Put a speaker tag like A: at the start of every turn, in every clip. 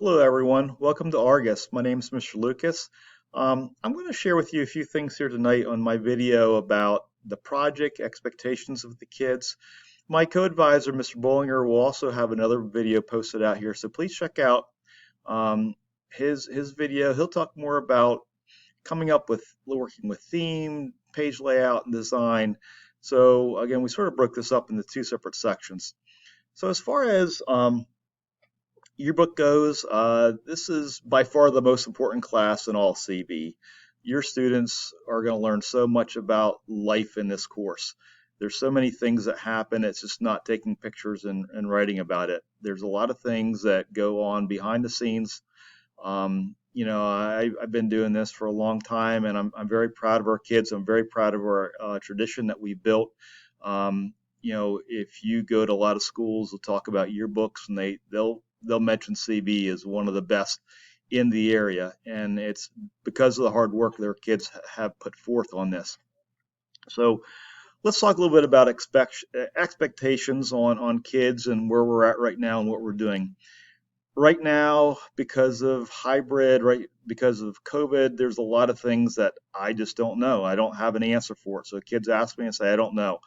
A: Hello, everyone. Welcome to Argus. My name is Mr. Lucas. I'm going to share with you a few things here tonight on my video about the project expectations of the kids. My co-advisor, Mr. Bollinger, will also have another video posted out here, so please check out um, his video. He'll talk more about coming up with working with theme, page layout, and design. So again, we sort of broke this up into two separate sections. So as far as yearbook goes, this is by far the most important class in all CB. Your students are going to learn so much about life in this course. There's so many things that happen. It's just not taking pictures and writing about it. There's a lot of things that go on behind the scenes. I've been doing this for a long time, and I'm very proud of our kids. I'm very proud of our tradition that we built. If you go to a lot of schools, they'll talk about yearbooks, and they'll mention CB as one of the best in the area, and it's because of the hard work their kids have put forth on this. So let's talk a little bit about expectations on kids and where we're at right now and what we're doing. Right now, because of hybrid, right, because of COVID, there's a lot of things that I just don't know. I don't have an answer for it. So kids ask me and say, I don't know.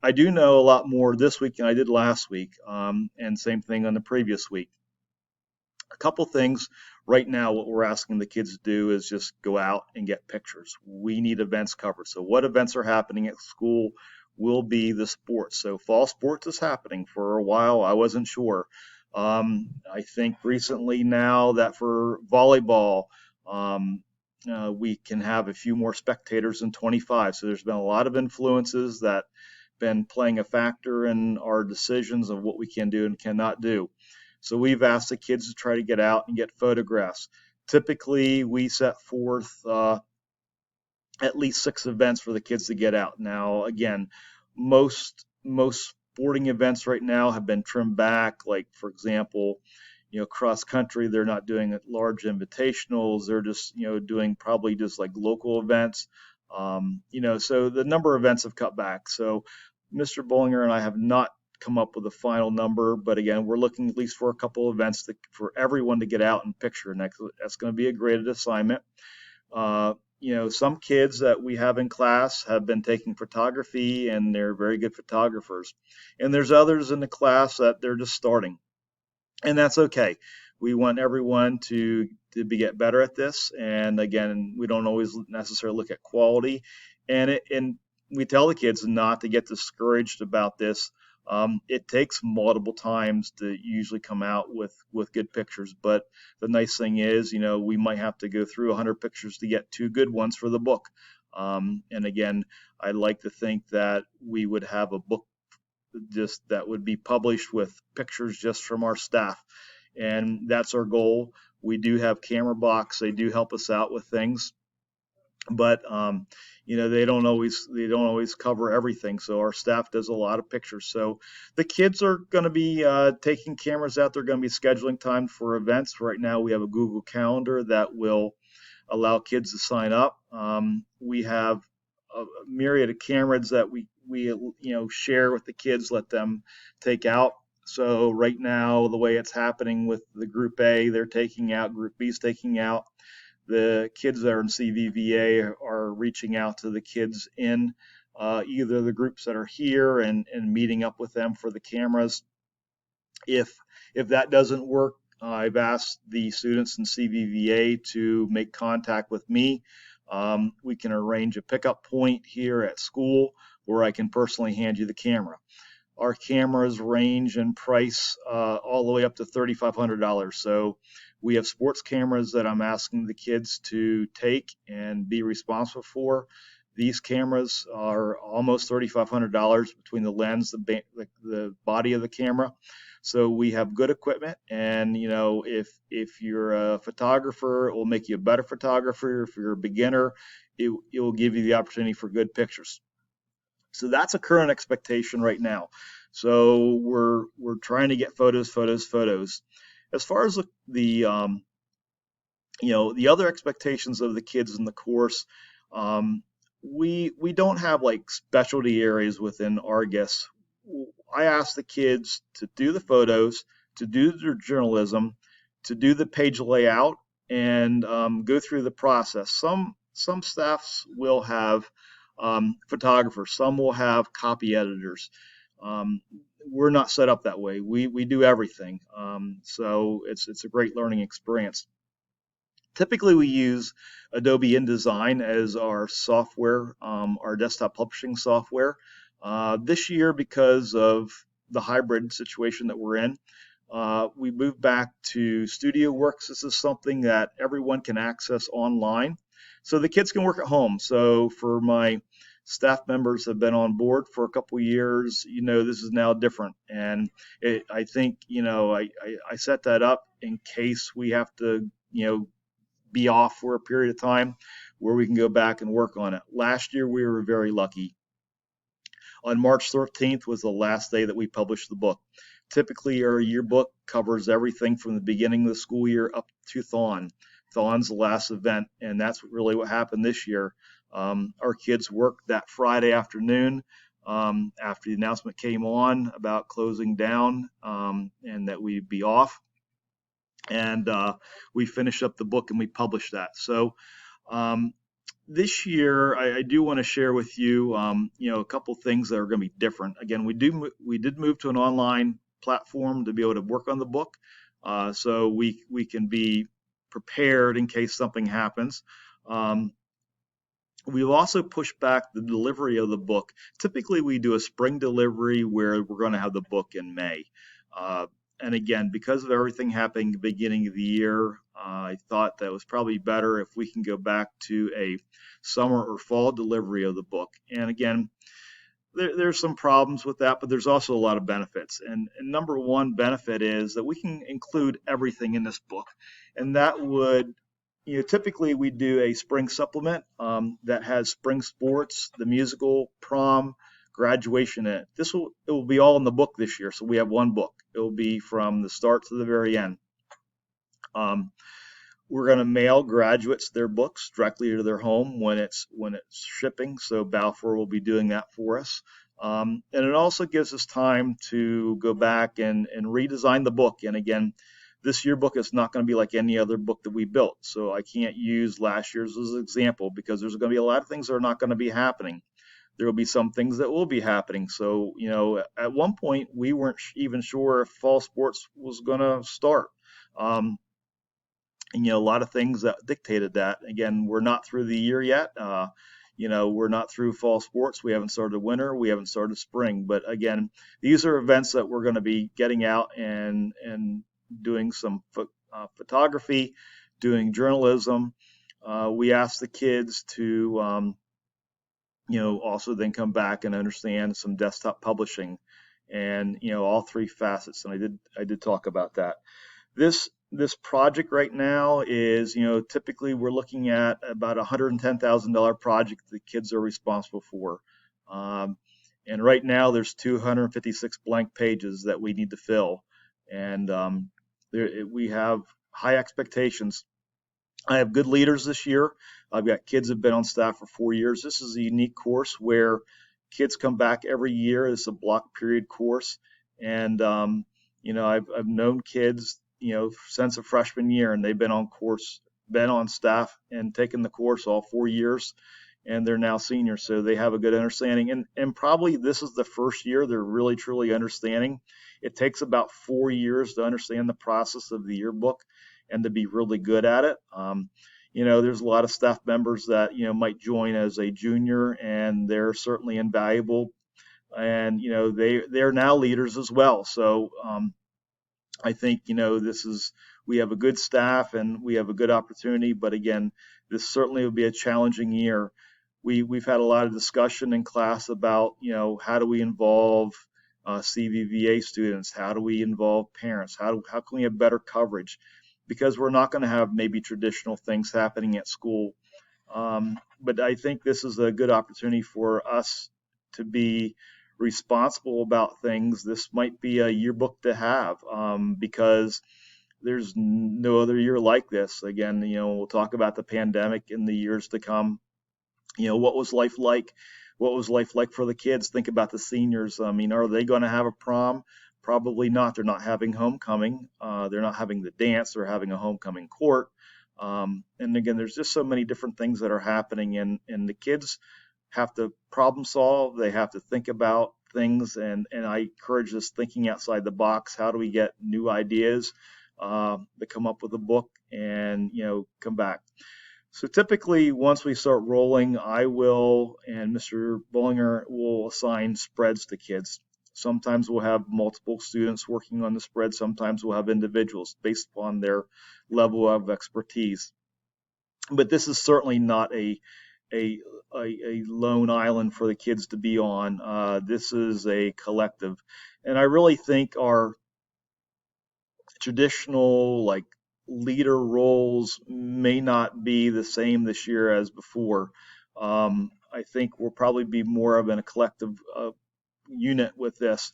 A: I do know a lot more this week than I did last week, and same thing on the previous week. A couple things right now, what we're asking the kids to do is just go out and get pictures. We need events covered. So what events are happening at school will be the sports. So fall sports is happening. For a while, I wasn't sure. I think recently now that for volleyball, we can have a few more spectators than 25. So there's been a lot of influences that been playing a factor in our decisions of what we can do and cannot do. So we've asked the kids to try to get out and get photographs. Typically, we set forth at least 6 events for the kids to get out. Now, again, most sporting events right now have been trimmed back. Like, for example, cross country, they're not doing large invitationals. They're just, doing probably just like local events. So the number of events have cut back. So Mr. Bollinger and I have not come up with a final number, but again, we're looking at least for a couple of events for everyone to get out and picture, and that's going to be a graded assignment. Some kids that we have in class have been taking photography, and they're very good photographers. And there's others in the class that they're just starting, and that's okay. We want everyone to get better at this, and again, we don't always necessarily look at quality, and we tell the kids not to get discouraged about this. It takes multiple times to usually come out with good pictures, but the nice thing is, we might have to go through 100 pictures to get 2 good ones for the book. And again, I'd like to think that we would have a book just that would be published with pictures just from our staff, and that's our goal. We do have Camera Box; they do help us out with things, but they don't always cover everything, so our staff does a lot of pictures. So the kids are going to be taking cameras out. They're going to be scheduling time for events. Right now we have a Google Calendar that will allow kids to sign up. We have a myriad of cameras that we share with the kids, let them take out. So right now, the way it's happening with the Group A, they're taking out, Group B's taking out. The kids that are in CVVA are reaching out to the kids in either the groups that are here and meeting up with them for the cameras. If that doesn't work, I've asked the students in CVVA to make contact with me. We can arrange a pickup point here at school where I can personally hand you the camera. Our cameras range in price all the way up to $3,500. So we have sports cameras that I'm asking the kids to take and be responsible for. These cameras are almost $3,500 between the lens, the body of the camera. So we have good equipment, and if you're a photographer, it will make you a better photographer. If you're a beginner, it will give you the opportunity for good pictures. So that's a current expectation right now. So we're trying to get photos. As far as the other expectations of the kids in the course, we don't have like specialty areas within Argus. I ask the kids to do the photos, to do their journalism, to do the page layout and go through the process. Some staffs will have photographers, some will have copy editors. Um, we're not set up that way. We do everything. So it's a great learning experience. Typically, we use Adobe InDesign as our software, our desktop publishing software. This year, because of the hybrid situation that we're in, we moved back to StudioWorks. This is something that everyone can access online, so the kids can work at home. So for my staff members that have been on board for a couple of years, this is now different. And I think, I set that up in case we have to, be off for a period of time where we can go back and work on it. Last year, we were very lucky. On March 13th was the last day that we published the book. Typically, our yearbook covers everything from the beginning of the school year up to Thon. Thon's the last event, and that's really what happened this year. Our kids worked that Friday afternoon after the announcement came on about closing down and that we'd be off. And we finished up the book and we published that. So this year, I do want to share with you, a couple things that are going to be different. Again, we did move to an online platform to be able to work on the book, so we can be prepared in case something happens. We've also pushed back the delivery of the book. Typically, we do a spring delivery where we're going to have the book in May. And again, because of everything happening at the beginning of the year, I thought that it was probably better if we can go back to a summer or fall delivery of the book. And again, there's some problems with that, but there's also a lot of benefits. And number one benefit is that we can include everything in this book. And that would, typically we do a spring supplement that has spring sports, the musical, prom, graduation in it. It will be all in the book this year. So we have one book. It will be from the start to the very end. We're going to mail graduates their books directly to their home when it's shipping. So Balfour will be doing that for us. And it also gives us time to go back and redesign the book. And again, this yearbook is not going to be like any other book that we built. So I can't use last year's as an example because there's going to be a lot of things that are not going to be happening. There will be some things that will be happening. So, at one point we weren't even sure if fall sports was going to start. And, a lot of things that dictated that. Again, we're not through the year yet. We're not through fall sports. We haven't started winter. We haven't started spring. But again, these are events that we're going to be getting out and doing some photography, doing journalism. We asked the kids to also then come back and understand some desktop publishing and, all three facets. And I did talk about that. This project right now is, typically we're looking at about $110,000 project the kids are responsible for. And right now there's 256 blank pages that we need to fill. And we have high expectations. I have good leaders this year. I've got kids that have been on staff for 4 years. This is a unique course where kids come back every year. It's a block period course. And, I've known kids, since a freshman year, and they've been on staff and taken the course all 4 years, and they're now seniors. So they have a good understanding. And probably this is the first year they're really, truly understanding. It takes about 4 years to understand the process of the yearbook and to be really good at it. There's a lot of staff members that, might join as a junior, and they're certainly invaluable. And, they're now leaders as well. So I think, we have a good staff and we have a good opportunity. But again, this certainly will be a challenging year. We've had a lot of discussion in class about, how do we involve CVVA students? How do we involve parents? How can we have better coverage? Because we're not going to have maybe traditional things happening at school. But I think this is a good opportunity for us to be responsible about things. This might be a yearbook to have because there's no other year like this. Again, we'll talk about the pandemic in the years to come. What was life like? What was life like for the kids? Think about the seniors. I mean, are they going to have a prom? Probably not. They're not having homecoming. They're not having the dance. They're having a homecoming court. And again, there's just so many different things that are happening, and the kids have to problem solve. They have to think about things, and I encourage this thinking outside the box. How do we get new ideas to come up with a book and come back? So typically, once we start rolling, I will and Mr. Bullinger will assign spreads to kids. Sometimes we'll have multiple students working on the spread. Sometimes we'll have individuals based upon their level of expertise. But this is certainly not a, a lone island for the kids to be on. This is a collective. And I really think our traditional leader roles may not be the same this year as before. I think we'll probably be more of a collective unit with this.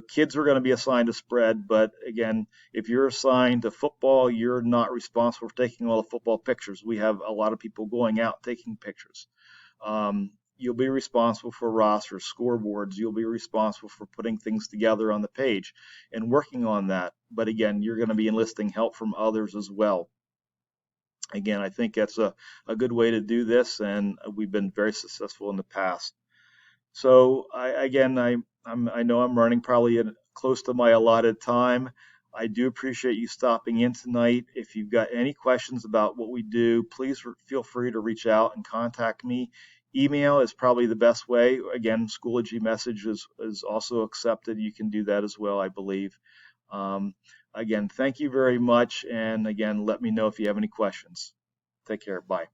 A: Kids are going to be assigned a spread, but again, if you're assigned to football, you're not responsible for taking all the football pictures. We have a lot of people going out taking pictures. You'll be responsible for rosters, scoreboards. You'll be responsible for putting things together on the page and working on that. But again, you're going to be enlisting help from others as well. Again, I think that's a good way to do this, and we've been very successful in the past. So I know I'm running probably close to my allotted time. I do appreciate you stopping in tonight. If you've got any questions about what we do, please feel free to reach out and contact me. Email is probably the best way. Again, Schoology message is also accepted. You can do that as well, I believe. Again, thank you very much. And again, let me know if you have any questions. Take care. Bye.